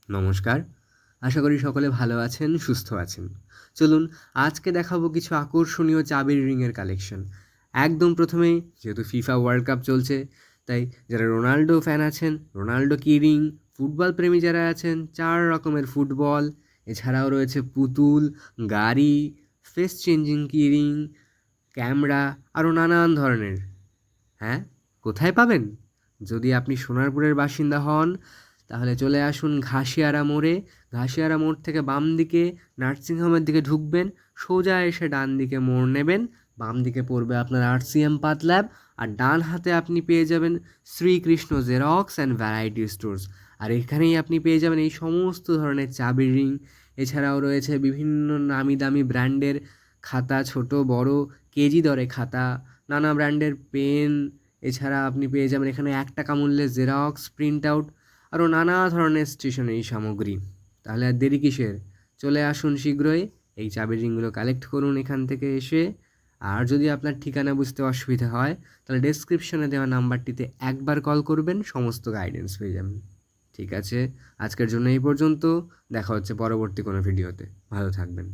নমস্কার, আশা করি সকলে ভালো আছেন, সুস্থ আছেন। চলুন আজকে দেখাবো কিছু আকর্ষণীয় চাবির রিংয়ের কালেকশন। একদম প্রথমেই যেহেতু ফিফা ওয়ার্ল্ড কাপ চলছে, তাই যারা রোনাল্ডো ফ্যান আছেন, রোনাল্ডো কি রিং, ফুটবল প্রেমী যারা আছেন, 4 রকমের ফুটবল, এছাড়াও রয়েছে পুতুল, গাড়ি, ফেস চেঞ্জিং কি রিং, ক্যামেরা, আরও নানান ধরনের। হ্যাঁ, কোথায় পাবেন? যদি আপনি সোনারপুরের বাসিন্দা হন তাহলে চলে আসুন ঘাসিয়ারা মোড়ে। ঘাসিয়ারা মোড় থেকে বাম দিকে নার্সিংহোমের দিকে ঢুকবেন, সোজা এসে ডান দিকে মোড় নেবেন, বাম দিকে পড়বে আপনার RCM পাথ ল্যাব, আর ডান হাতে আপনি পেয়ে যাবেন Srikrishna xerox and variety stores. আর এখানেই আপনি পেয়ে যাবেন এই সমস্ত ধরনের চাবির রিং। এছাড়াও রয়েছে বিভিন্ন নামি দামি ব্র্যান্ডের খাতা, ছোট বড় কেজি দরে খাতা, নানা ব্র্যান্ডের পেন। এছাড়া আপনি পেয়ে যাবেন এখানে 1 টাকা মূল্যের জেরক্স প্রিন্ট আউট, আরও নানা ধরনের স্টেশনারি সামগ্রী। তাহলে আর দেরি কিসের? চলে আসুন শীঘ্রই, এই চাবির রিংগুলো কালেক্ট করুন এখান থেকে এসে। আর যদি আপনার ঠিকানা বুঝতে অসুবিধা হয় তাহলে ডেসক্রিপশনে দেওয়া নাম্বারটিতে একবার কল করবেন, সমস্ত গাইডেন্স পেয়ে যাবেন। ঠিক আছে, আজকের জন্য এই পর্যন্ত। দেখা হচ্ছে পরবর্তী কোনো ভিডিওতে। ভালো থাকবেন।